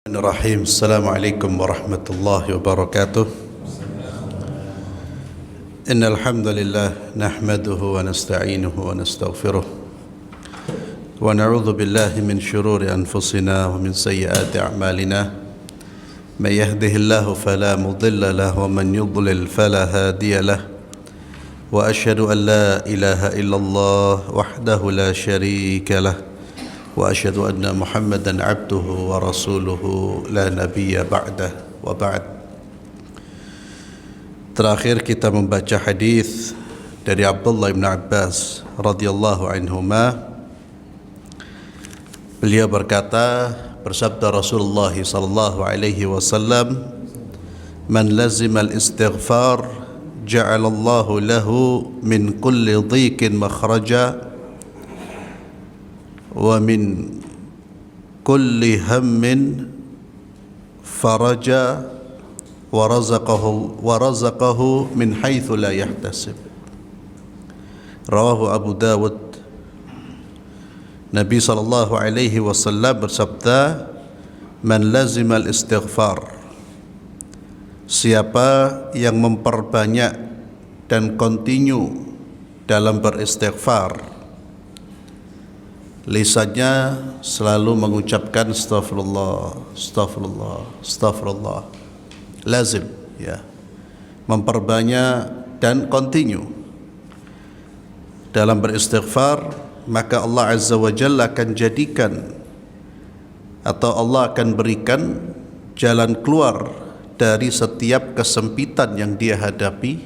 Bismillahirrahmanirrahim. Assalamualaikum warahmatullahi wabarakatuh. Innal hamdalillah nahmaduhu wa nasta'inuhu wa nastaghfiruh wa na'udzu billahi min shururi anfusina wa min sayyiati a'malina. May yahdihillahu fala mudilla lahu wa man yudlil fala hadiya lahu. Wa asyhadu an la ilaha illallah wahdahu la syarika lahu. Wa asyhadu anna Muhammadan abduhu wa rasuluhu la nabiyya ba'dah wa ba'd. Terakhir kita membaca hadis dari Abdullah bin Abbas radhiyallahu anhuma. Beliau berkata, bersabda Rasulullah sallallahu alaihi wasallam, "Man lazima al-istighfar ja'alallahu lahu min kulli dhiqin makhraja wa min kulli hammin faraja wa razaqahu min haitsu la yahtasib." Rawahu Abu Dawud. Nabi sallallahu alaihi wasallam bersabda, "Man lazima al-istighfar." Siapa yang memperbanyak dan continue dalam beristighfar, lisannya selalu mengucapkan astaghfirullah, astaghfirullah, astaghfirullah, lazim, ya, memperbanyak dan continue dalam beristighfar, maka Allah Azza wa Jalla akan jadikan atau Allah akan berikan jalan keluar dari setiap kesempitan yang dia hadapi,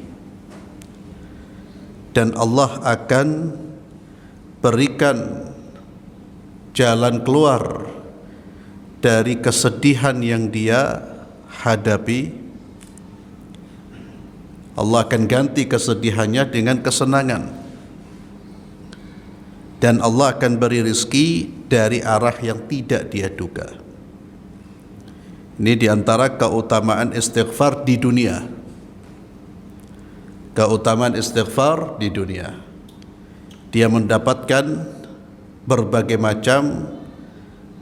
dan Allah akan berikan jalan keluar dari kesedihan yang dia hadapi. Allah akan ganti kesedihannya dengan kesenangan, dan Allah akan beri rezeki dari arah yang tidak dia duga. Ini diantara keutamaan istighfar di dunia. Keutamaan istighfar di dunia, dia mendapatkan berbagai macam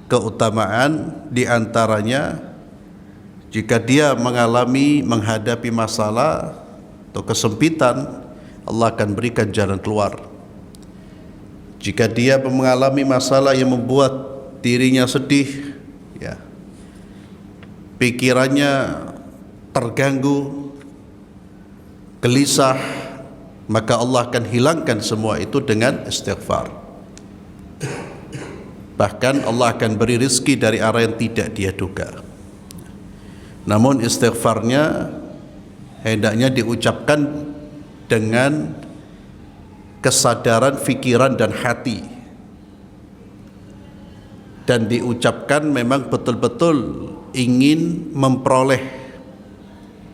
keutamaan. Di antaranya, jika dia menghadapi masalah atau kesempitan, Allah akan berikan jalan keluar. Jika dia mengalami masalah yang membuat dirinya sedih, ya, pikirannya terganggu, gelisah, maka Allah akan hilangkan semua itu dengan istighfar. Bahkan Allah akan beri rezeki dari arah yang tidak dia duga. Namun istighfarnya hendaknya diucapkan dengan kesadaran fikiran dan hati, dan diucapkan memang betul-betul ingin memperoleh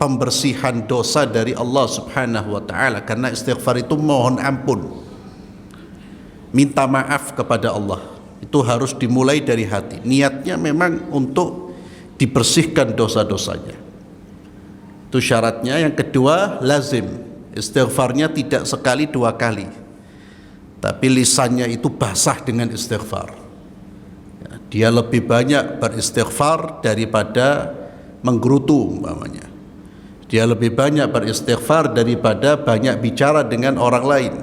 pembersihan dosa dari Allah Subhanahu wa taala, karena istighfar itu mohon ampun, minta maaf kepada Allah. Itu harus dimulai dari hati. Niatnya memang untuk dibersihkan dosa-dosanya. Itu syaratnya. Yang kedua, lazim. Istighfarnya tidak sekali dua kali, tapi lisannya itu basah dengan istighfar. Ya, dia lebih banyak beristighfar daripada menggerutu umpamanya. Dia lebih banyak beristighfar daripada banyak bicara dengan orang lain.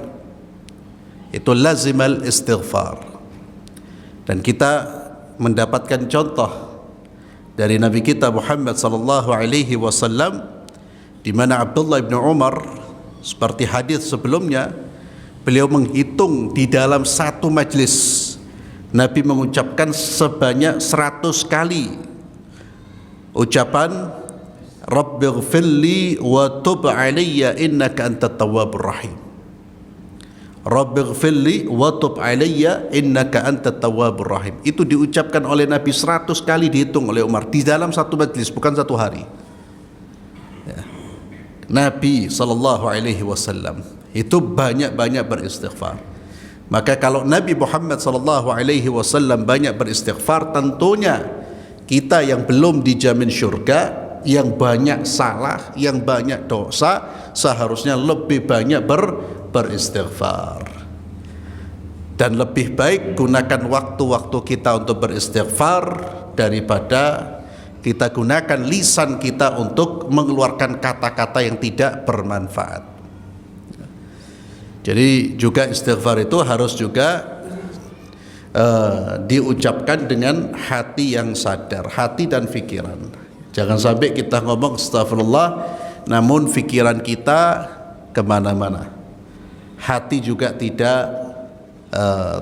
Itu lazimal istighfar. Dan kita mendapatkan contoh dari Nabi kita Muhammad sallallahu alaihi wasallam, di mana Abdullah bin Umar, seperti hadis sebelumnya, beliau menghitung di dalam satu majlis Nabi mengucapkan sebanyak 100 kali ucapan Rabbighfirli wa tub alayya innaka antat tawwabur rahim. Rabbighfirli wa tub alayya innaka antat tawwabur rahim. Itu diucapkan oleh Nabi 100 kali, dihitung oleh Umar di dalam satu majlis, bukan satu hari. Ya. Nabi sallallahu alaihi wasallam itu banyak-banyak beristighfar. Maka kalau Nabi Muhammad sallallahu alaihi wasallam banyak beristighfar, tentunya kita yang belum dijamin syurga, yang banyak salah, yang banyak dosa, seharusnya lebih banyak beristighfar. Dan lebih baik gunakan waktu-waktu kita untuk beristighfar daripada kita gunakan lisan kita untuk mengeluarkan kata-kata yang tidak bermanfaat. Jadi juga istighfar itu harus juga diucapkan dengan hati yang sadar, hati dan pikiran. Jangan sampai kita ngomong astagfirullah namun pikiran kita kemana-mana, hati juga tidak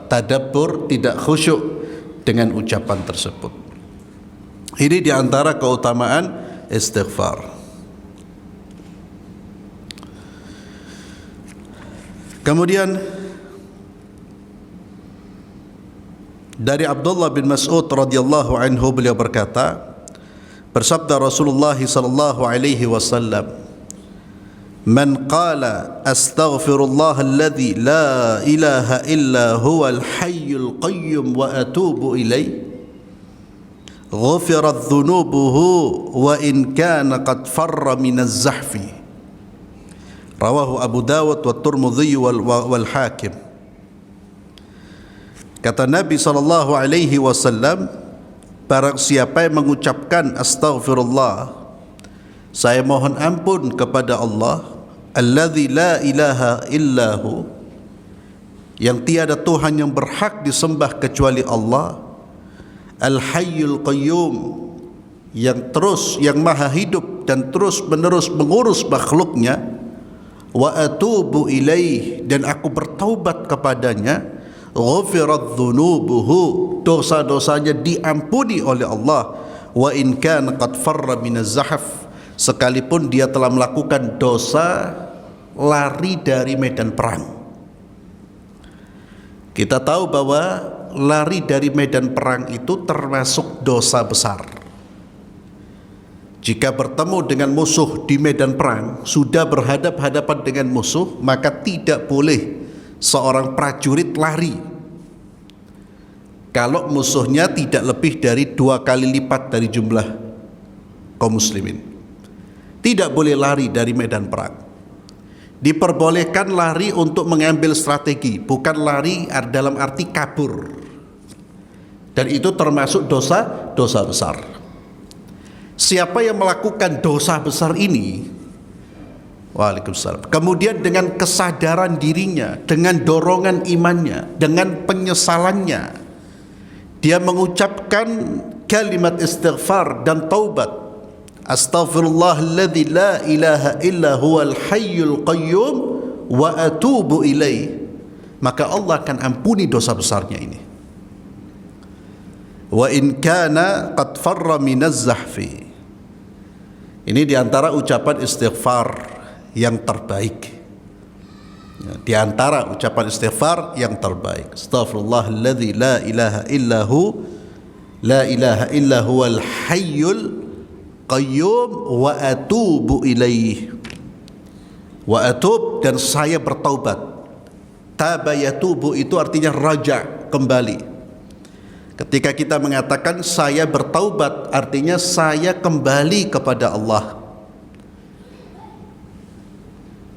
tadabbur, tidak khusyuk dengan ucapan tersebut. Ini diantara keutamaan istighfar. Kemudian dari Abdullah bin Mas'ud radhiyallahu anhu, beliau berkata, bersabda Rasulullah sallallahu alaihi wasallam, "Man qala astaghfirullah alladzi la ilaha illa huwal hayyul qayyum wa atubu ilaih, ghufirat dhunubuhu wa in kana qad farra minaz zahfi." Rawahu Abu Dawud wa Tirmidzi wal Hakim. Kata Nabi SAW, barang siapa yang mengucapkan astaghfirullah, saya mohon ampun kepada Allah, alladzi la ilaha illahu, yang tiada Tuhan yang berhak disembah kecuali Allah, al-hayyul qayyum, yang maha hidup dan terus menerus mengurus makhluknya, wa atubu ilaih, dan aku bertaubat kepadanya, ghufirat dhunubuhu, dosa-dosanya diampuni oleh Allah, wa in kana qad farra minaz zahf, sekalipun dia telah melakukan dosa lari dari medan perang. Kita tahu bahwa lari dari medan perang itu termasuk dosa besar. Jika bertemu dengan musuh di medan perang, sudah berhadap-hadapan dengan musuh, maka tidak boleh seorang prajurit lari kalau musuhnya tidak lebih dari 2 kali lipat dari jumlah kaum muslimin. Tidak boleh lari dari medan perang. Diperbolehkan lari untuk mengambil strategi, bukan lari dalam arti kabur. Dan itu termasuk dosa besar. Siapa yang melakukan dosa besar ini, Waalaikumsalam, kemudian dengan kesadaran dirinya, dengan dorongan imannya, dengan penyesalannya, dia mengucapkan kalimat istighfar dan taubat, astaghfirullahalladzi la ilaha illa huwal hayyul qayyum wa atubu ilaih, maka Allah akan ampuni dosa besarnya ini. Wa in kana qad farra minaz zahfi, ini diantara ucapan istighfar yang terbaik. Di antara ucapan istighfar yang terbaik, astaghfirullahalladzi la ilaha illahu la ilaha illa huwal hayyul qayyum wa atubu ilaih. Wa atub, dan saya bertaubat. Taba yatubu itu artinya raja, kembali. Ketika kita mengatakan saya bertaubat, artinya saya kembali kepada Allah.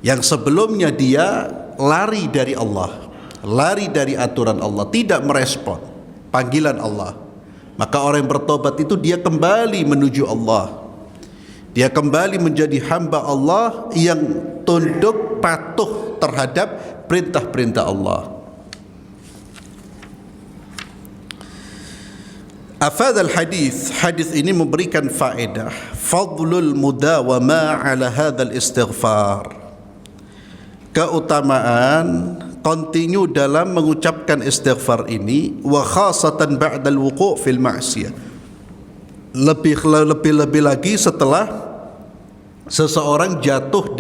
Yang sebelumnya dia lari dari Allah, lari dari aturan Allah, tidak merespon panggilan Allah. Maka orang yang bertobat itu dia kembali menuju Allah. Dia kembali menjadi hamba Allah yang tunduk patuh terhadap perintah-perintah Allah. Afadal hadis ini memberikan faedah fadlul mudawama ala hadzal istighfar, keutamaan continue dalam mengucapkan istighfar ini, wa khasatan ba'dal wuqu' fil ma'siyah, lebih lagi setelah seseorang jatuh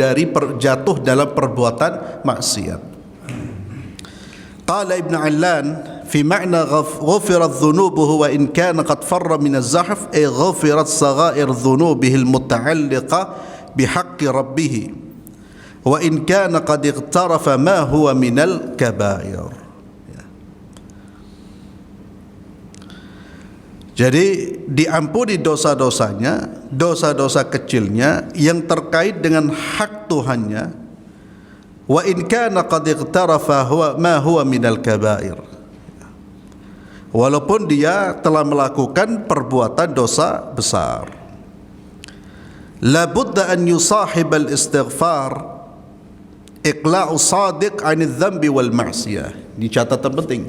dalam perbuatan maksiat. Qala Ibn Allan fi ma'na ghufirat dhunubuhu wa in kana qad farra min az-zahf, ay ghufirat saghair dhunubihi al-muta'alliqa bihaqqi rabbih wa in kana qad iqtarafa ma huwa minal kabair. Jadi diampuni dosa-dosanya, dosa-dosa kecilnya yang terkait dengan hak Tuhannya, wa in kana qad iqtarafa ma huwa minal kabair, walaupun dia telah melakukan perbuatan dosa besar. La budda an yusahib al-istighfar iqla'u sadiq 'anil dhanbi wal ma'siyah. Ini catatan penting.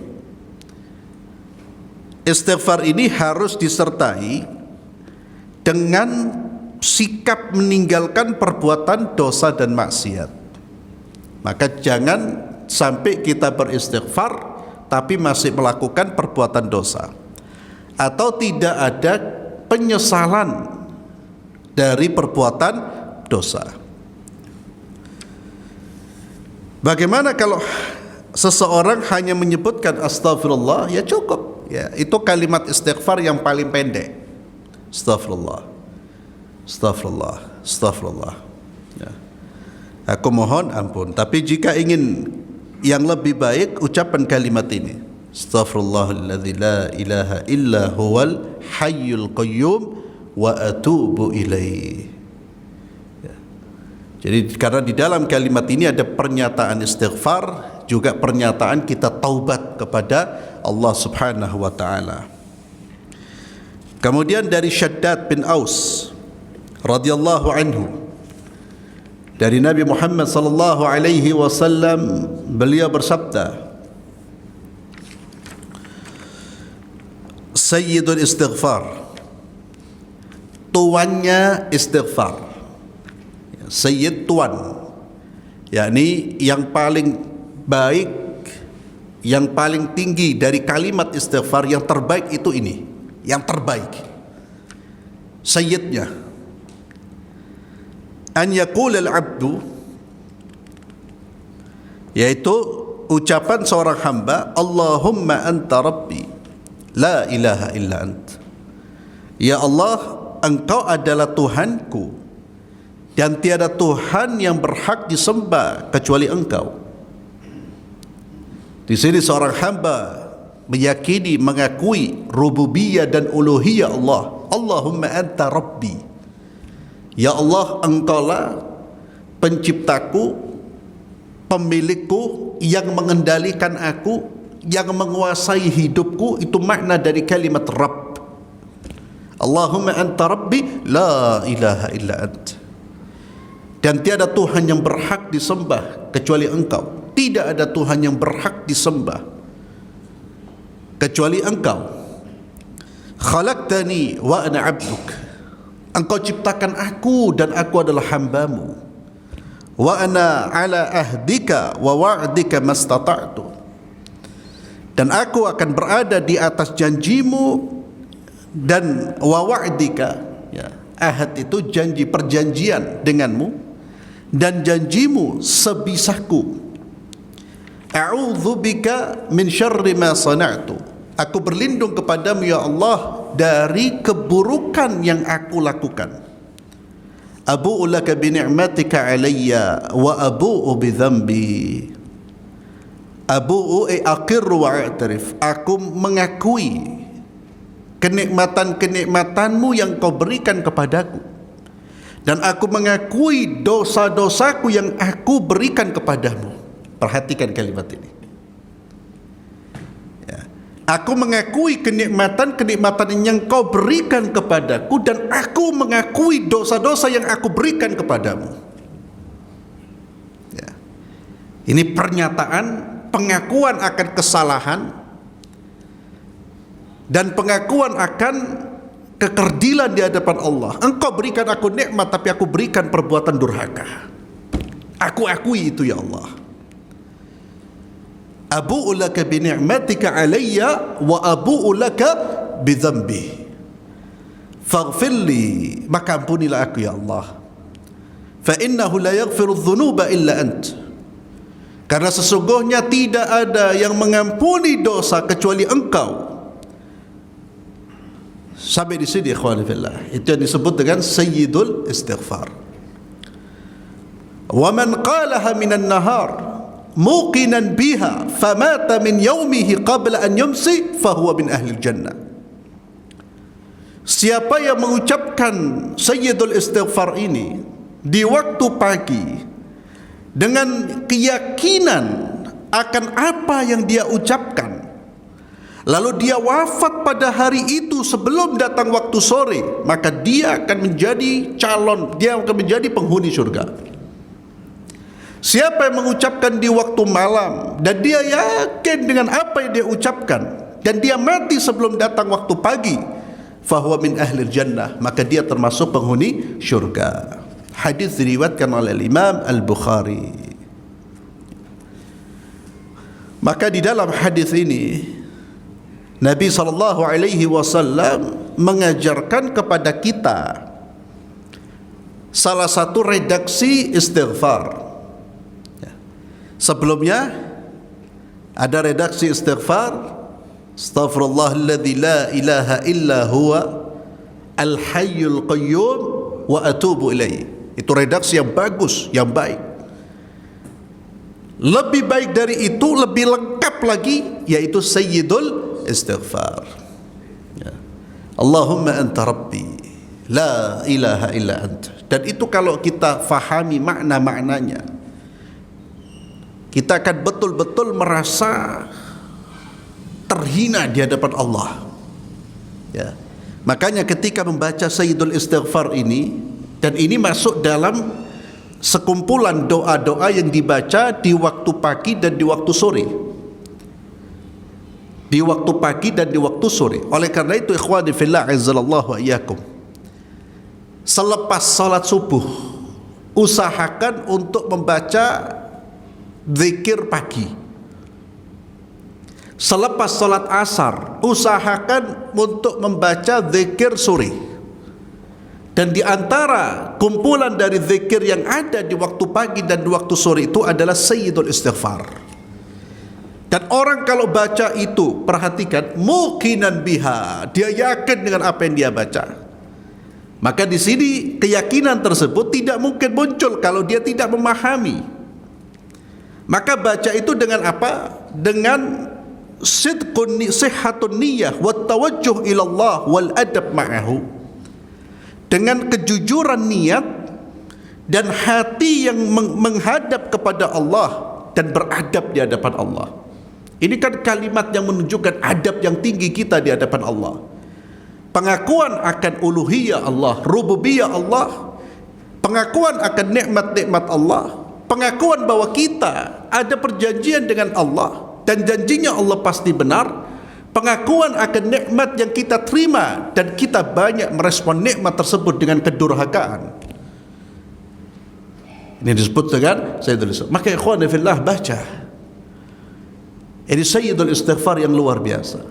Istighfar ini harus disertai dengan sikap meninggalkan perbuatan dosa dan maksiat. Maka jangan sampai kita beristighfar tapi masih melakukan perbuatan dosa, atau tidak ada penyesalan dari perbuatan dosa. Bagaimana kalau seseorang hanya menyebutkan astagfirullah, ya cukup, ya itu kalimat istighfar yang paling pendek. Astagfirullah, astagfirullah, astagfirullah, ya. Aku mohon ampun. Tapi jika ingin yang lebih baik, ucapan kalimat ini, astaghfirullahalladzi la ilaha illa huwal hayyul qayyum wa atubu ilaih. Ya. Jadi karena di dalam kalimat ini ada pernyataan istighfar, juga pernyataan kita taubat kepada Allah Subhanahu wa taala. Kemudian dari Shaddad bin Aus radhiyallahu anhu, dari Nabi Muhammad sallallahu alaihi wasallam, beliau bersabda, Sayyidul istighfar, tuannya istighfar. Sayyid, tuan, yakni yang paling baik, yang paling tinggi dari kalimat istighfar, yang terbaik itu ini, yang terbaik, sayyidnya. An yaqul al-abdu, yaitu ucapan seorang hamba, Allahumma anta rabbi la ilaha illa ant. Ya Allah, engkau adalah Tuhanku dan tiada Tuhan yang berhak disembah kecuali engkau. Di sini seorang hamba meyakini, mengakui rububiyah dan uluhiyah Allah. Allahumma anta rabbi, ya Allah, engkaulah penciptaku, pemilikku, yang mengendalikan aku, yang menguasai hidupku. Itu makna dari kalimat Rabb. Allahumma anta rabbi la ilaha illa ant. Dan tiada Tuhan yang berhak disembah kecuali engkau. Tidak ada Tuhan yang berhak disembah kecuali engkau. Khalaqtani wa ana abduk, engkau ciptakan aku dan aku adalah hambamu. Wa ana ala ahdika wa wa'dika mastata'tu, dan aku akan berada di atas janjimu dan wa wa'dika, ya, ahad itu janji, perjanjian denganmu, dan janjimu sebisaku. A'udzu bika min syarri ma sana'tu, aku berlindung kepadamu ya Allah dari keburukan yang aku lakukan. Abu'u laka bi ni'matika alayya wa abu'u bi dhanbi. Abu'u aqirru wa a'tarif, aku mengakui kenikmatan-kenikmatanmu yang kau berikan kepadaku, dan aku mengakui dosa-dosaku yang aku berikan kepadamu. Perhatikan kalimat ini. Ya. Aku mengakui kenikmatan-kenikmatan yang kau berikan kepadaku, dan aku mengakui dosa-dosa yang aku berikan kepadamu. Ya. Ini pernyataan, pengakuan akan kesalahan dan pengakuan akan kekerdilan di hadapan Allah. Engkau berikan aku nikmat, tapi aku berikan perbuatan durhaka. Aku akui itu ya Allah. Abu'u laka bi ni'matika alayya wa abu'u laka bi dhanbi faghfirli, maka ampunilah aku ya Allah. Fa innahu la yaghfiru dhunuba illa ant, karena sesungguhnya tidak ada yang mengampuni dosa kecuali engkau. Sampai di sini ikhwan fillah, itu yang disebut dengan sayyidul istighfar. Wa man qalaha minan nahar muqinan biha famata min yaumihi qabla an yumsi fahuwa min ahli jannah. Siapa yang mengucapkan sayyidul istighfar ini di waktu pagi dengan keyakinan akan apa yang dia ucapkan, lalu dia wafat pada hari itu sebelum datang waktu sore, maka dia akan menjadi dia akan menjadi penghuni surga. Siapa yang mengucapkan di waktu malam dan dia yakin dengan apa yang dia ucapkan, dan dia mati sebelum datang waktu pagi, fahuwa min ahlil jannah, maka dia termasuk penghuni syurga. Hadis diriwayatkan oleh Imam Al-Bukhari. Maka di dalam hadis ini Nabi SAW mengajarkan kepada kita salah satu redaksi istighfar. Sebelumnya ada redaksi istighfar, astaghfirullahalladzi la ilaha illa huwa al-hayyul qayyum wa atubu ilaih. Itu redaksi yang bagus, yang baik. Lebih baik dari itu, lebih lengkap lagi, yaitu sayyidul istighfar. Ya. Allahumma anta rabbi la ilaha illa anta. Dan itu kalau kita fahami makna-maknanya, kita akan betul-betul merasa terhina di hadapan Allah. Ya. Makanya ketika membaca sayyidul istighfar ini, dan ini masuk dalam sekumpulan doa-doa yang dibaca di waktu pagi dan di waktu sore. Di waktu pagi dan di waktu sore. Oleh karena itu ikhwani fillah azzalallahu iyyakum, selepas salat subuh usahakan untuk membaca zikir pagi. Selepas salat asar usahakan untuk membaca zikir sore. Dan di antara kumpulan dari zikir yang ada di waktu pagi dan di waktu sore itu adalah sayyidul istighfar. Dan orang kalau baca itu, perhatikan, muqinan biha, dia yakin dengan apa yang dia baca. Maka di sini keyakinan tersebut tidak mungkin muncul kalau dia tidak memahami. Maka baca itu dengan apa? Dengan sihhatun niyah wa tawajjuh ilallah wal adab ma'ahu. Dengan kejujuran niat dan hati yang menghadap kepada Allah dan beradab di hadapan Allah. Ini kan kalimat yang menunjukkan adab yang tinggi kita di hadapan Allah. Pengakuan akan uluhiyah Allah, rububiyah Allah, pengakuan akan nikmat-nikmat Allah, pengakuan bahwa kita ada perjanjian dengan Allah dan janjinya Allah pasti benar, pengakuan akan nikmat yang kita terima dan kita banyak merespon nikmat tersebut dengan kedurhakaan. Ini disebut dengan sayyidul istighfar. Maka ikhwan fillah, baca ini sayyidul istighfar yang luar biasa.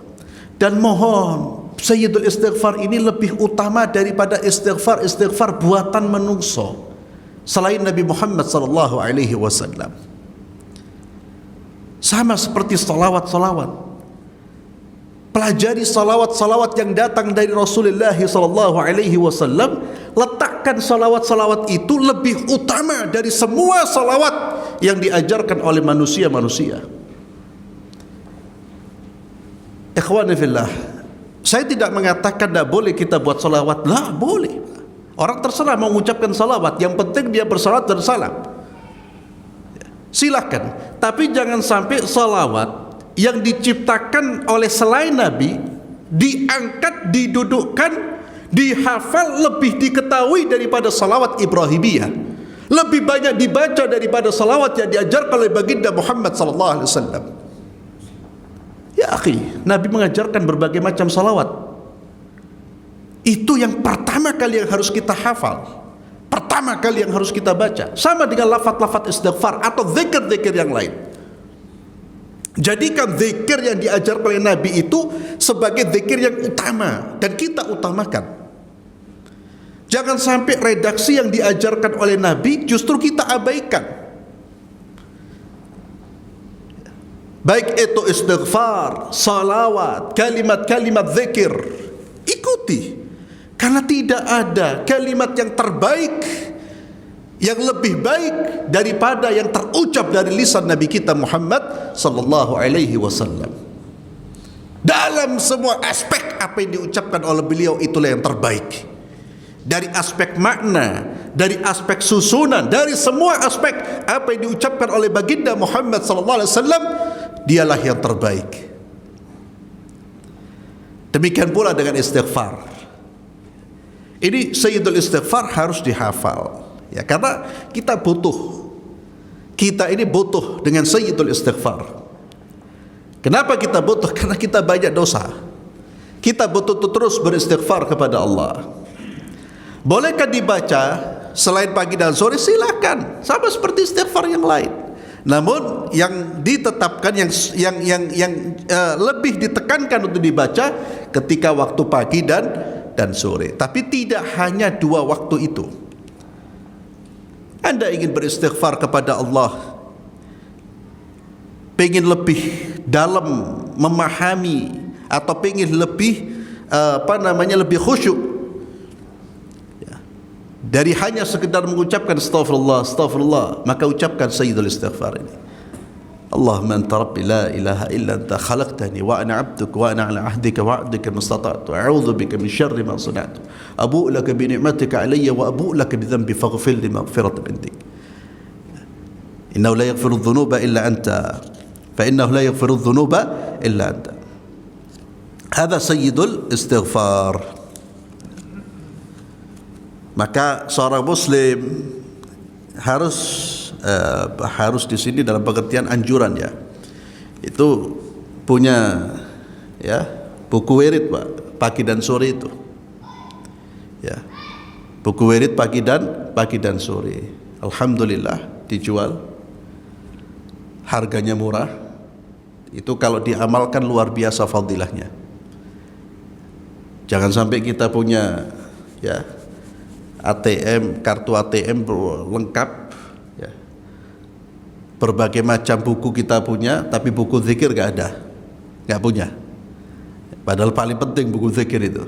Dan mohon, sayyidul istighfar ini lebih utama daripada istighfar buatan menungso selain Nabi Muhammad sallallahu alaihi wasallam. Sama seperti salawat-salawat. Pelajari salawat-salawat yang datang dari Rasulullah sallallahu alaihi wasallam. Letakkan salawat-salawat itu lebih utama dari semua salawat yang diajarkan oleh manusia-manusia. Ikhwani fillah, saya tidak mengatakan tidak boleh kita buat salawat. Lah, boleh. Orang terserah mau mengucapkan salawat, yang penting dia bersalawat dan salam. Silakan. Tapi jangan sampai salawat yang diciptakan oleh selain Nabi diangkat, didudukkan, dihafal, lebih diketahui daripada salawat Ibrahimiyah, lebih banyak dibaca daripada salawat yang diajarkan oleh baginda Muhammad sallallahu alaihi wasallam. Ya akhi, Nabi mengajarkan berbagai macam salawat. Itu yang pertama kali yang harus kita hafal, pertama kali yang harus kita baca. Sama dengan lafaz-lafaz istighfar atau zikir-zikir yang lain. Jadikan zikir yang diajar oleh Nabi itu sebagai zikir yang utama dan kita utamakan. Jangan sampai redaksi yang diajarkan oleh Nabi justru kita abaikan. Baik itu istighfar, salawat, kalimat-kalimat zikir, ikuti. Karena tidak ada kalimat yang terbaik, yang lebih baik daripada yang terucap dari lisan Nabi kita Muhammad sallallahu alaihi wasallam. Dalam semua aspek apa yang diucapkan oleh beliau itulah yang terbaik. Dari aspek makna, dari aspek susunan, dari semua aspek apa yang diucapkan oleh baginda Muhammad sallallahu alaihi wasallam, dialah yang terbaik. Demikian pula dengan istighfar. Ini Sayyidul Istighfar harus dihafal, ya, karena kita ini butuh dengan Sayyidul Istighfar. Kenapa kita butuh? Karena kita banyak dosa. Kita butuh terus beristighfar kepada Allah. Bolehkah dibaca selain pagi dan sore? Silakan, sama seperti istighfar yang lain. Namun yang ditetapkan, yang lebih ditekankan untuk dibaca ketika waktu pagi dan sore. Tapi tidak hanya dua waktu itu. Anda ingin beristighfar kepada Allah, pengen lebih dalam memahami atau pengen lebih lebih khusyuk, ya, dari hanya sekedar mengucapkan astaghfirullah, astaghfirullah, maka ucapkan Sayyidul Istighfar ini. Allahumma anta rabbi la ilaha illa anta khalaqtani wa ana 'abduka wa ana 'ala 'ahdika wa 'adika mastata'tu a'udzu bika min syarri ma sana'tu abu'u laka bi ni'matika 'alayya wa abu'u laka bi dhanbi faghfir li maghfiratan mindik innahu la yaghfiru dhunuba illa anta fa innahu la yaghfiru dhunuba illa anta. Hadza Sayyidul Istighfar. Maka seorang muslim harus di sini dalam pengertian anjuran, ya, itu punya, ya, buku wirid, Pak, pagi dan sore itu, ya, buku wirid pagi dan sore. Alhamdulillah dijual, harganya murah. Itu kalau diamalkan luar biasa fadilahnya. Jangan sampai kita punya, ya, ATM, kartu ATM lengkap, ya, berbagai macam buku kita punya, tapi buku zikir nggak punya. Padahal paling penting buku zikir itu,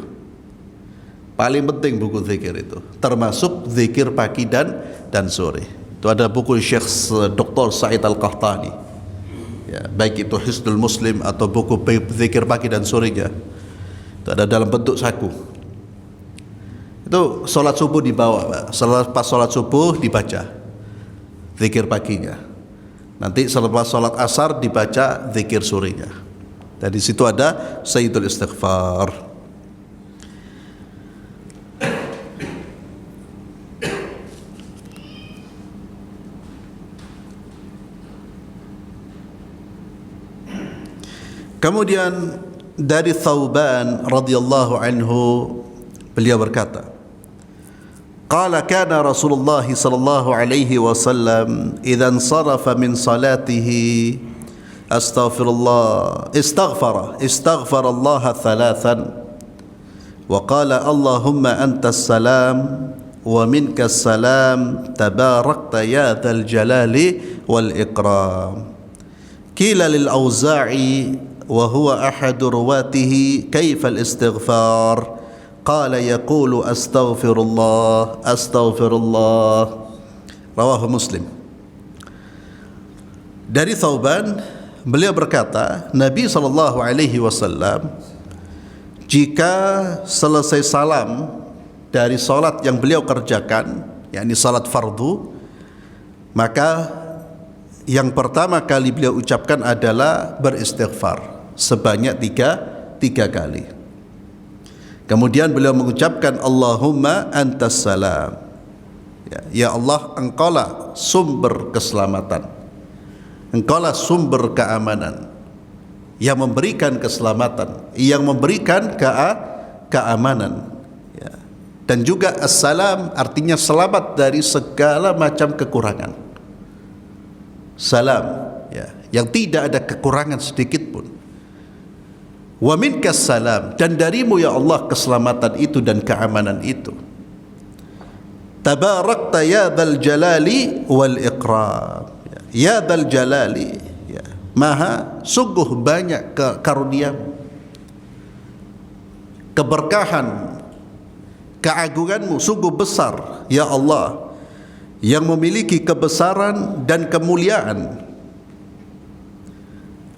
termasuk zikir pagi dan sore. Itu ada buku Syekh Dr. Said Al-Qahtani, ya, baik itu Hisnul Muslim atau buku zikir pagi dan sorenya. Itu ada dalam bentuk saku. Itu sholat subuh dibawa, pas sholat subuh dibaca zikir paginya. Nanti selepas sholat asar dibaca zikir sorenya. Dan di situ ada Sayyidul Istighfar. Kemudian dari Thauban radhiyallahu anhu, beliau berkata, qala kana Rasulullah sallallahu alaihi wasallam idza insarafa min salatihi istaghfara Allah thalathan wa qala Allahumma antas salam wa minkas salam tabarakta ya dzal jalali wal ikram. Qila lil Auza'i wa huwa ahadu ruwatihi kaifa al-istighfar qala yaqulu astaghfirullah astaghfirullah. Rawahu Muslim. Dari Thauban, beliau berkata, Nabi SAW jika selesai salam dari salat yang beliau kerjakan, yakni salat fardu, maka yang pertama kali beliau ucapkan adalah beristighfar sebanyak tiga kali. Kemudian beliau mengucapkan Allahumma antas salam, ya Allah, engkaulah sumber keselamatan, engkaulah sumber keamanan, yang memberikan keselamatan, yang memberikan keamanan, ya. Dan juga assalam artinya selamat dari segala macam kekurangan. Salam, ya, yang tidak ada kekurangan sedikit pun. Wa minkas salam, dan darimu ya Allah keselamatan itu dan keamanan itu. Tabarakta ya dzal jalali wal ikram, ya dzal jalali, ya, maha sungguh banyak karuniamu, keberkahan, keagunganmu sungguh besar ya Allah, yang memiliki kebesaran dan kemuliaan.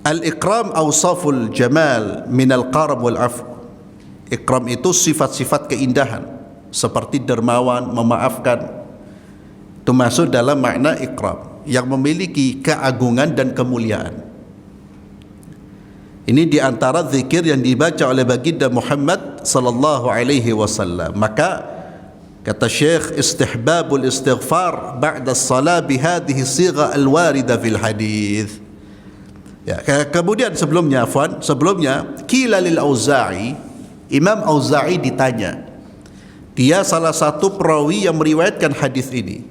Al-ikram awsaful jamal minal karam wal afu. Ikram itu sifat-sifat keindahan seperti dermawan, memaafkan. Itu masuk dalam makna ikram, yang memiliki keagungan dan kemuliaan. Ini di antara zikir yang dibaca oleh baginda Muhammad sallallahu alaihi wasallam. Maka kata Syekh, istihbabul istighfar ba'da as-salah bihadhihi sigha al-warida fil hadis. Ya, kemudian sebelumnya qila lil Auza'i, Imam Auza'i ditanya, dia salah satu perawi yang meriwayatkan hadis ini,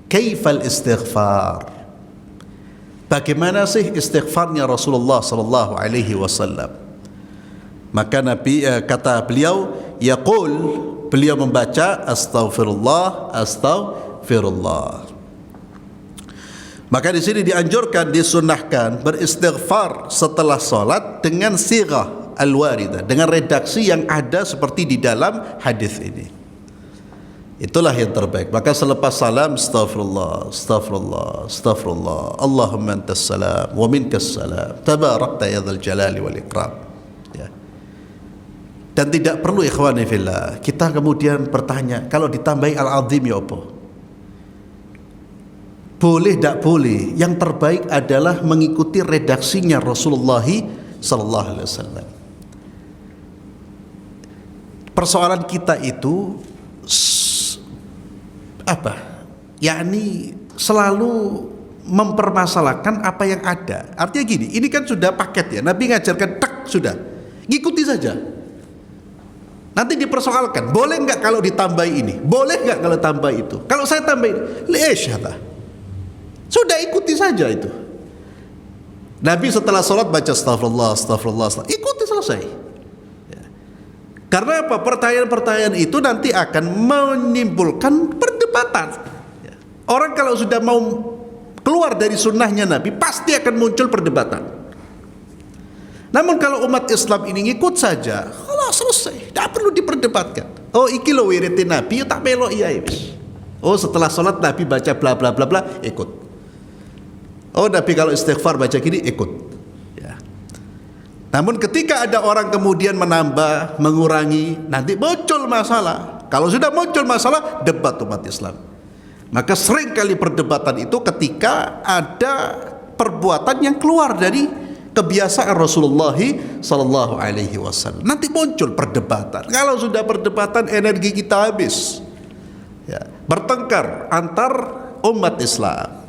kaifal istighfar, bagaimana sih istighfarnya Rasulullah sallallahu alaihi wasallam? Maka Nabi kata beliau, yaqul, beliau membaca astaghfirullah, astaghfirullah. Maka di sini dianjurkan, disunnahkan beristighfar setelah salat dengan sighah al-waridah, dengan redaksi yang ada seperti di dalam hadis ini. Itulah yang terbaik. Maka selepas salam, astaghfirullah, astaghfirullah, astaghfirullah, Allahumma antas salam wa minkas salam, tabarakta ya dzal jalali wal ikram. Ya. Dan tidak perlu ikhwani fillah kita kemudian bertanya, kalau ditambahi al-azim ya apa? Boleh tak boleh, yang terbaik adalah mengikuti redaksinya Rasulullah sallallahu alaihi wasallam. Persoalan kita itu apa? Yakni selalu mempermasalahkan apa yang ada. Artinya gini, ini kan sudah paket ya. Nabi ngajarkan tak sudah, ngikuti saja. Nanti dipersoalkan, boleh nggak kalau ditambah ini? Boleh nggak kalau tambah itu? Kalau saya tambah ini, li'asyhada. Sudah ikuti saja itu. Nabi setelah sholat baca astaghfirullah, astaghfirullah, ikuti selesai. Karena apa? Pertanyaan-pertanyaan itu nanti akan menimbulkan perdebatan. Orang kalau sudah mau keluar dari sunnahnya Nabi, pasti akan muncul perdebatan. Namun kalau umat Islam ini ngikut saja, kalau selesai, tidak perlu diperdebatkan. Oh, iki lo wiritin Nabi, tak melok iya wis. Oh, setelah sholat Nabi baca bla bla bla bla, ikut. Oh, Nabi kalau istighfar baca gini, ikut. Namun ketika ada orang kemudian menambah, mengurangi, nanti muncul masalah. Kalau sudah muncul masalah, debat umat Islam. Maka sering kali perdebatan itu ketika ada perbuatan yang keluar dari kebiasaan Rasulullah sallallahu alaihi wasallam. Nanti muncul perdebatan. Kalau sudah perdebatan, energi kita habis. Ya, bertengkar antar umat Islam.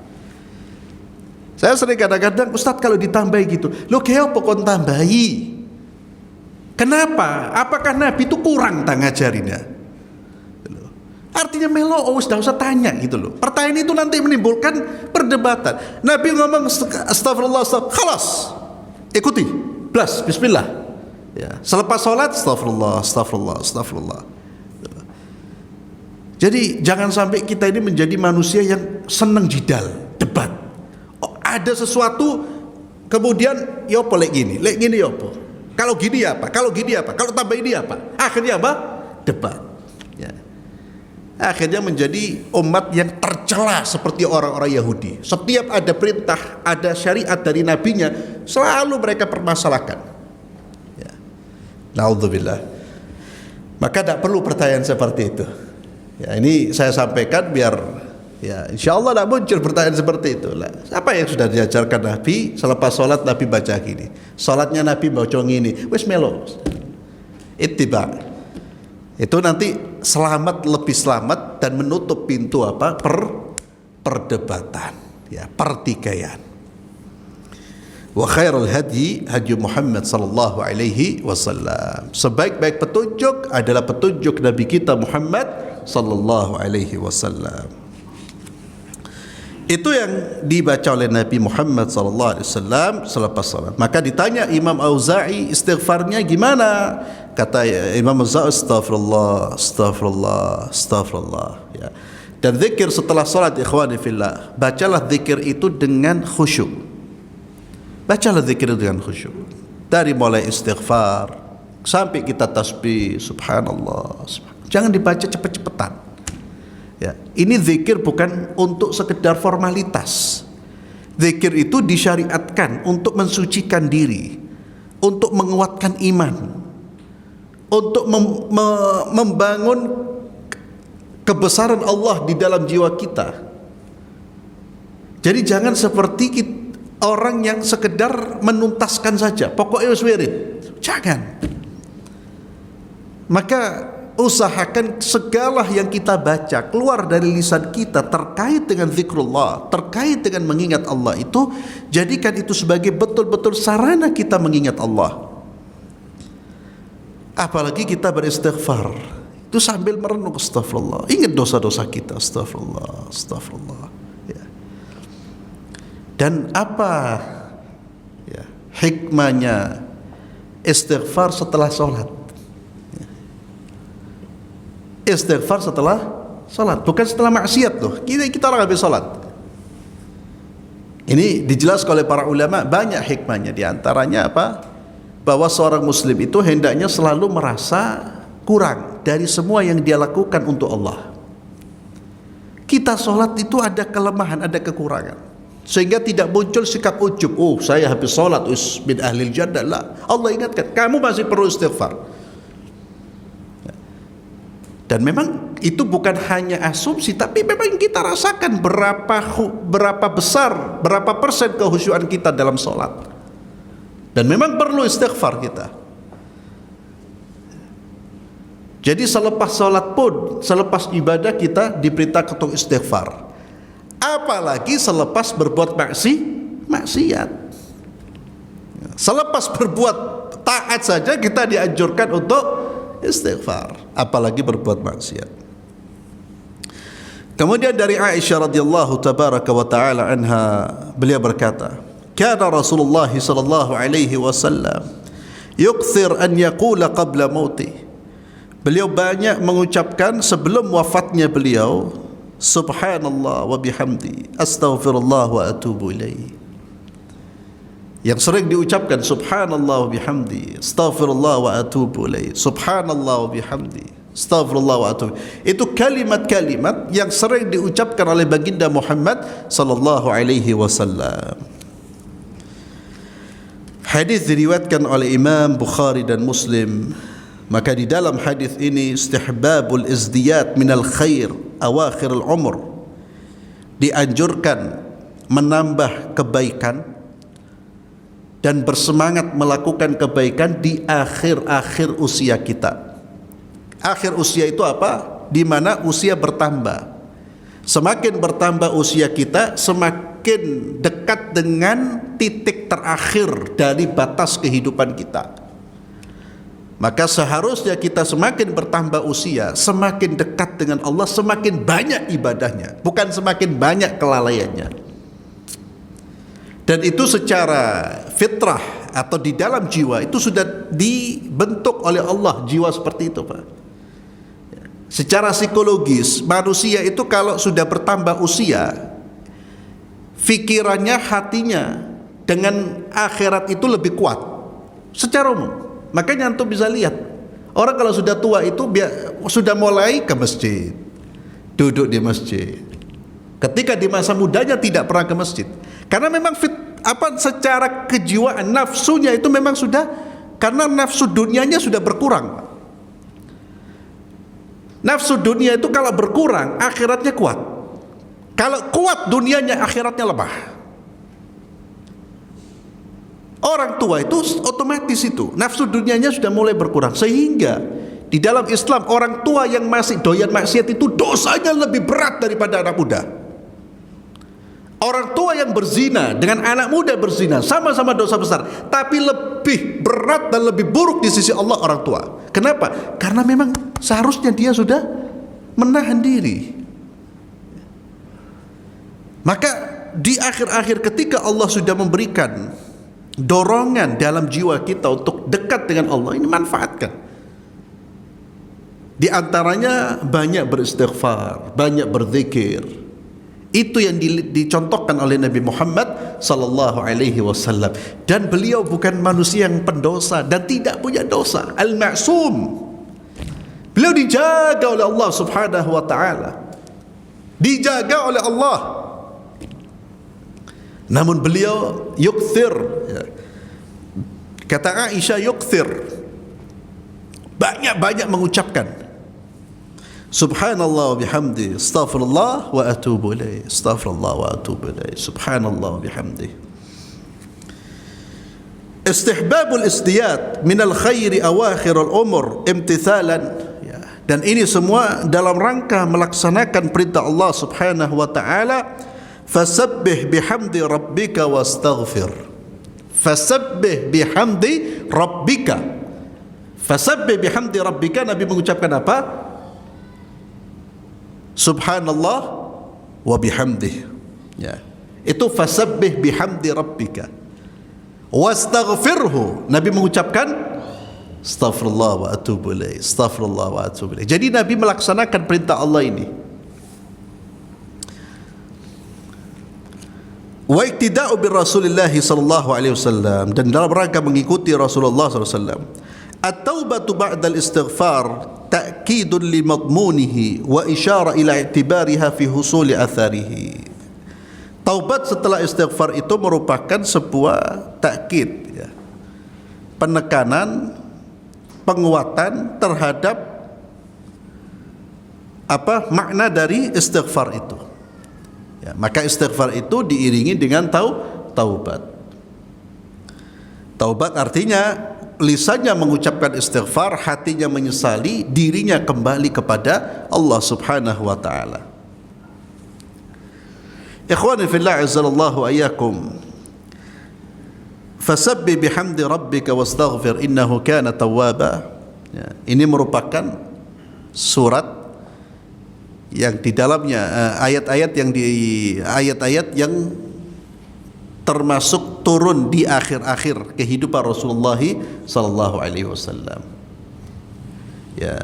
Saya sering kadang-kadang, Ustadz kalau ditambah gitu, lo kayak apa kon tambahi? Kenapa? Apakah Nabi itu kurang tak ngajarinnya? Artinya melo, tidak usah tanya gitu loh. Pertanyaan itu nanti menimbulkan perdebatan. Nabi ngomong astagfirullah, khalas, ikuti, blas, bismillah. Ya. Selepas sholat, astagfirullah, astagfirullah, astagfirullah. Jadi jangan sampai kita ini menjadi manusia yang senang jidal, debat. Ada sesuatu kemudian ya apa lek gini ya apa, kalau gini apa, kalau gini apa, kalau tambah ini apa, akhirnya apa? Debat ya. Akhirnya menjadi umat yang tercela seperti orang-orang Yahudi. Setiap ada perintah, ada syariat dari nabinya, selalu mereka permasalahkan ya. Naudzubillah. Maka tidak perlu pertanyaan seperti itu ya. Ini saya sampaikan biar ya, insya Allah tidak muncul pertanyaan seperti itu. Apa yang sudah diajarkan Nabi? Selepas sholat Nabi baca gini, sholatnya Nabi baca gini, wes melo, ittiba. Itu nanti lebih selamat dan menutup pintu apa? Perdebatan, ya, pertikaian. Wa khairul hadi Muhammad sallallahu alaihi wasallam. Sebaik-baik petunjuk adalah petunjuk Nabi kita Muhammad sallallahu alaihi wasallam. Itu yang dibaca oleh Nabi Muhammad sallallahu alaihi wasallam selepas salat. Maka ditanya Imam Auza'i, istighfarnya gimana? Kata Imam Auza'i, astaghfirullah, astaghfirullah, astaghfirullah ya. Dan zikir setelah salat ikhwani fillah, bacalah zikir itu dengan khusyuk. Bacalah zikir itu dengan khusyuk. Dari mulai istighfar sampai kita tasbih subhanallah. Jangan dibaca cepet-cepetan. Ya, ini zikir bukan untuk sekedar formalitas. Zikir itu disyariatkan untuk mensucikan diri, untuk menguatkan iman, untuk membangun kebesaran Allah di dalam jiwa kita. Jadi jangan seperti orang yang sekedar menuntaskan saja, pokoknya wis wirid. Jangan. Maka usahakan segala yang kita baca keluar dari lisan kita terkait dengan zikrullah, terkait dengan mengingat Allah itu, jadikan itu sebagai betul-betul sarana kita mengingat Allah. Apalagi kita beristighfar, itu sambil merenung, astagfirullah, ingat dosa-dosa kita, astagfirullah, astagfirullah, ya. Dan apa ya, hikmahnya istighfar setelah sholat? Istighfar setelah sholat, bukan setelah maksiat loh. Kita orang habis sholat. Ini dijelaskan oleh para ulama, banyak hikmahnya. Di antaranya apa? Bahwa seorang muslim itu hendaknya selalu merasa kurang dari semua yang dia lakukan untuk Allah. Kita sholat itu ada kelemahan, ada kekurangan, sehingga tidak muncul sikap ujub. Oh, saya habis sholat min ahlil jannah. Lah, Allah ingatkan, kamu masih perlu istighfar. Dan memang itu bukan hanya asumsi, tapi memang kita rasakan berapa besar, berapa persen kehusyuan kita dalam sholat. Dan memang perlu istighfar kita. Jadi selepas sholat pun, selepas ibadah kita diperintahkan untuk istighfar. Apalagi selepas berbuat maksiat. Selepas berbuat taat saja kita dianjurkan untuk istighfar, apalagi berbuat maksiat. Kemudian dari Aisyah radhiyallahu tabaraka wa taala anha, beliau berkata, "Kana Rasulullah sallallahu alaihi wasallam yukthir an yaqula qabla mauti." Beliau banyak mengucapkan sebelum wafatnya beliau, subhanallah wa bihamdi, astaghfirullah wa atubu ilaih. Yang sering diucapkan subhanallah wa bihamdi, astaghfirullah wa atubu ilaih, subhanallah wa bihamdi, astaghfirullah wa atubu. Itu kalimat-kalimat yang sering diucapkan oleh baginda Muhammad sallallahu alaihi wasallam. Hadis diriwayatkan oleh Imam Bukhari dan Muslim. Maka di dalam hadis ini istihbabul izdiyad minal khair awakhir al-umr, dianjurkan menambah kebaikan dan bersemangat melakukan kebaikan di akhir-akhir usia kita. Akhir usia itu apa? Di mana usia bertambah. Semakin bertambah usia kita, semakin dekat dengan titik terakhir dari batas kehidupan kita. Maka seharusnya kita semakin bertambah usia, semakin dekat dengan Allah, semakin banyak ibadahnya, bukan semakin banyak kelalaiannya. Dan itu secara fitrah atau di dalam jiwa itu sudah dibentuk oleh Allah, jiwa seperti itu, Pak. Secara psikologis manusia itu kalau sudah bertambah usia, fikirannya, hatinya dengan akhirat itu lebih kuat secara umum. Makanya antum bisa lihat orang kalau sudah tua itu sudah mulai ke masjid, duduk di masjid. Ketika di masa mudanya tidak pernah ke masjid, karena memang secara kejiwaan nafsunya itu memang sudah, karena nafsu dunianya sudah berkurang. Nafsu dunia itu kalau berkurang, akhiratnya kuat. Kalau kuat dunianya, akhiratnya lemah. Orang tua itu otomatis itu nafsu dunianya sudah mulai berkurang, sehingga di dalam Islam orang tua yang masih doyan maksiat itu dosanya lebih berat daripada anak muda. Orang tua yang berzina dengan anak muda berzina sama-sama dosa besar, tapi lebih berat dan lebih buruk di sisi Allah orang tua. Kenapa? Karena memang seharusnya dia sudah menahan diri. Maka di akhir-akhir ketika Allah sudah memberikan dorongan dalam jiwa kita untuk dekat dengan Allah, ini manfaatkan. Di antaranya banyak beristighfar, banyak berzikir. Itu yang dicontohkan oleh Nabi Muhammad sallallahu alaihi wasallam. Dan beliau bukan manusia yang pendosa dan tidak punya dosa, al-ma'sum. Beliau dijaga oleh Allah subhanahu wa ta'ala, dijaga oleh Allah. Namun beliau yukthir, kata Aisyah, yukthir, banyak-banyak mengucapkan subhanallah wa bihamdi, astaghfirullah wa atubu ilaih, astaghfirullah wa atubu ilaih, subhanallah wa bihamdi. Istihbabul istiyad minal khairi awakhirul umur imtithalan, ya. Dan ini semua dalam rangka melaksanakan perintah Allah Subhanahu wa taala, fasabbih bihamdi rabbika wastaghfir. Fasabbih bihamdi rabbika. Fasabbih bihamdi rabbika, Nabi mengucapkan apa? Subhanallah wa bihamdih, ya. Itu fasabbih bihamdi rabbika. Wastaghfirhu, Nabi mengucapkan astaghfirullah wa atubu ilaih, astaghfirullah wa atubu ilaih. Jadi Nabi melaksanakan perintah Allah ini. Wa iktida'u bir Rasulillah sallallahu alaihi wasallam, dan dalam rangka mengikuti Rasulullah sallallahu alaihi wasallam. At-taubatu ba'da al-istighfar ta'kidun li madmunihi wa isyara ila i'tibariha fi husuli atharihi. Taubat setelah istighfar itu merupakan sebuah takkid, ya, penekanan, penguatan terhadap apa makna dari istighfar itu, ya. Maka istighfar itu diiringi dengan taubat. Taubat artinya lisannya mengucapkan istighfar, hatinya menyesali, dirinya kembali kepada Allah Subhanahu wa taala. Ikhwani fillah azzalallahu ayyakum, fasabbih bihamdi rabbika wastaghfir innahu kana tawwaba, ya. Ini merupakan surat yang di dalamnya ayat-ayat yang termasuk turun di akhir-akhir kehidupan Rasulullah sallallahu alaihi wasallam. Ya,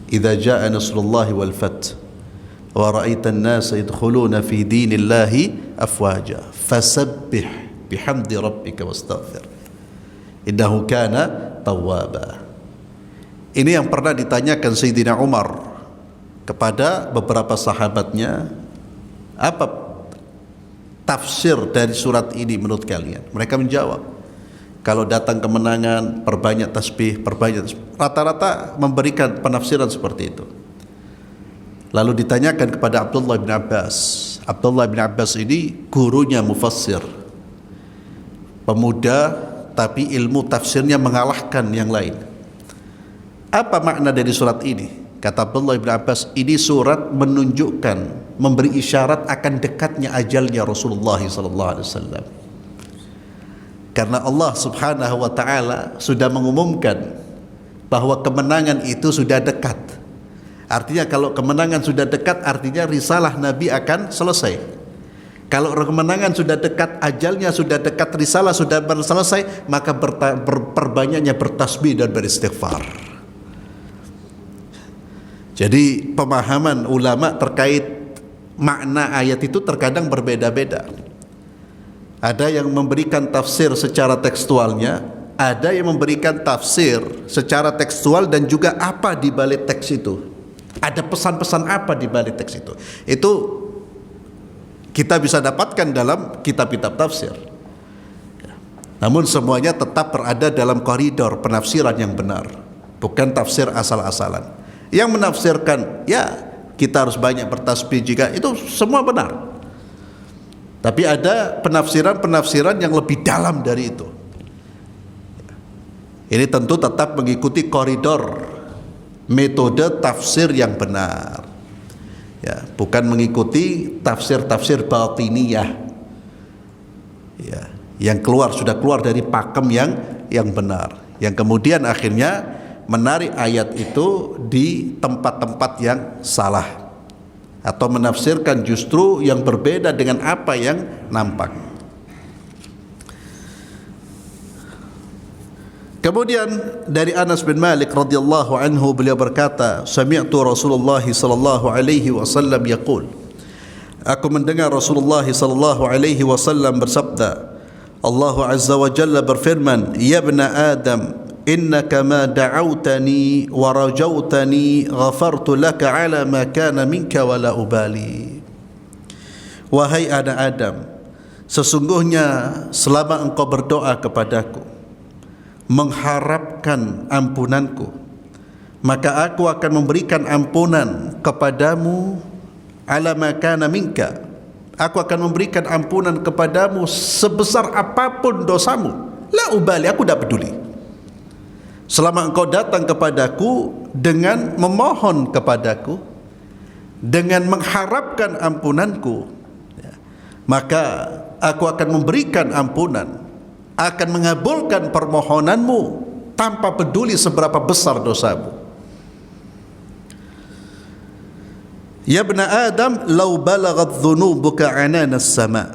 idza jaa nasrullahi wal fath wa ra'aitan nasa yadkhuluna fi dinillahi afwaja fasabbih bihamdi rabbika wastaghfir innahu kana tawwaba. Ini yang pernah ditanyakan Sayyidina Umar kepada beberapa sahabatnya, apa tafsir dari surat ini menurut kalian? Mereka menjawab, kalau datang kemenangan perbanyak tasbih, perbanyak tasbih. Rata-rata memberikan penafsiran seperti itu. Lalu ditanyakan kepada Abdullah bin Abbas. Abdullah bin Abbas ini gurunya mufassir, pemuda tapi ilmu tafsirnya mengalahkan yang lain. Apa makna dari surat ini? Kata Abdullah bin Abbas, ini surat menunjukkan, memberi isyarat akan dekatnya ajalnya Rasulullah SAW. Karena Allah Subhanahu wa taala sudah mengumumkan bahwa kemenangan itu sudah dekat. Artinya kalau kemenangan sudah dekat, artinya risalah Nabi akan selesai. Kalau kemenangan sudah dekat, ajalnya sudah dekat, risalah sudah selesai, maka perbanyaknya bertasbih dan beristighfar. Jadi pemahaman ulama terkait makna ayat itu terkadang berbeda-beda. Ada yang memberikan tafsir secara tekstualnya, ada yang memberikan tafsir secara tekstual dan juga apa di balik teks itu. Ada pesan-pesan apa di balik teks itu? Itu kita bisa dapatkan dalam kitab-kitab tafsir. Namun semuanya tetap berada dalam koridor penafsiran yang benar, bukan tafsir asal-asalan. Yang menafsirkan, ya kita harus banyak bertasbih jika itu semua benar. Tapi ada penafsiran-penafsiran yang lebih dalam dari itu. Ini tentu tetap mengikuti koridor metode tafsir yang benar, ya, bukan mengikuti tafsir-tafsir batiniyah, ya, yang sudah keluar dari pakem yang benar, yang kemudian akhirnya menarik ayat itu di tempat-tempat yang salah atau menafsirkan justru yang berbeda dengan apa yang nampak. Kemudian dari Anas bin Malik radhiyallahu anhu, beliau berkata, sami'tu Rasulullah sallallahu alaihi wasallam yaqul, aku mendengar Rasulullah sallallahu alaihi wasallam bersabda, Allah azza wa jalla berfirman, ya ibna Adam, innaka ma da'awtani wa rajautani ghafartu laka ala ma kana minka wa la ubali. Wahai anak Adam, sesungguhnya selama engkau berdoa kepadaku, mengharapkan ampunanku, maka aku akan memberikan ampunan kepadamu ala ma kana minka. Aku akan memberikan ampunan kepadamu sebesar apapun dosamu, La ubali, aku tidak peduli. Selama engkau datang kepadaku dengan memohon kepadaku, dengan mengharapkan ampunanku, ya, maka aku akan memberikan ampunan, akan mengabulkan permohonanmu tanpa peduli seberapa besar dosamu. Ya bna Adam, lau balagat dhunubuka ananas sama.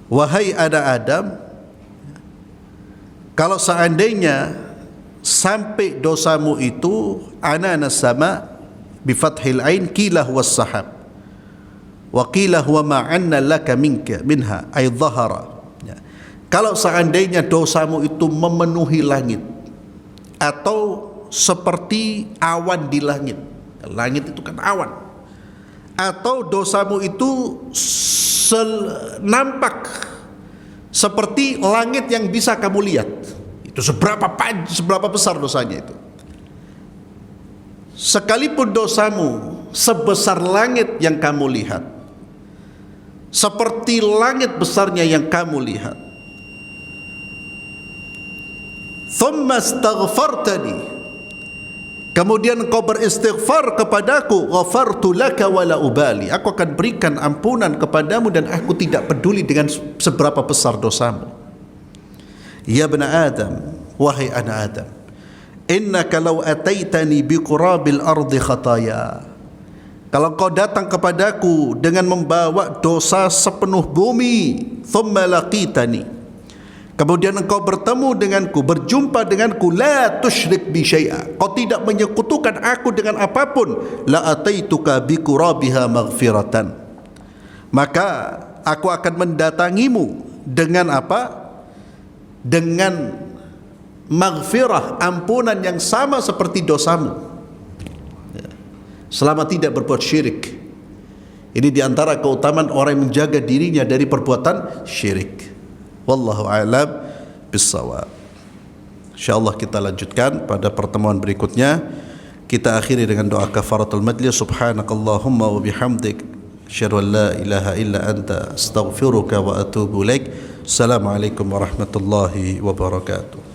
Wahai anak Adam, kalau seandainya sampai dosamu itu ananas sama bifathil ain, qila huwa sahab wa qila huwa ma'anna laka minha ay dhahara. Kalau seandainya dosamu itu memenuhi langit atau seperti awan di langit, langit itu kan awan, atau dosamu itu nampak seperti langit yang bisa kamu lihat, itu seberapa besar dosanya itu. Sekalipun dosamu sebesar langit yang kamu lihat, seperti langit besarnya yang kamu lihat, thumma astaghfartani, kemudian kau beristighfar kepadaku, ghafartu laka wala ubali, aku akan berikan ampunan kepadamu dan aku tidak peduli dengan seberapa besar dosamu. Ya bna Adam, wahai anak Adam, innaka law ataitani biqurabil ardi khataya, kalau kau datang kepadaku dengan membawa dosa sepenuh bumi, thumma laqitani, kemudian engkau bertemu denganku, berjumpa denganku, la tusyrik bi syai'a, kau tidak menyekutukan aku dengan apapun, la ataituka bi qurabiha maghfiratan, maka aku akan mendatangimu dengan apa? Dengan maghfirah, ampunan yang sama seperti dosamu, selama tidak berbuat syirik. Ini diantara keutamaan orang yang menjaga dirinya dari perbuatan syirik. Wallahu a'lam bissawab. Insyaallah kita lanjutkan pada pertemuan berikutnya. Kita akhiri dengan doa kafaratul majlis. Subhanakallahumma wa bihamdik, asyhadu an la ilaha illa anta, astaghfiruka wa atubu ilaik. Assalamualaikum warahmatullahi wabarakatuh.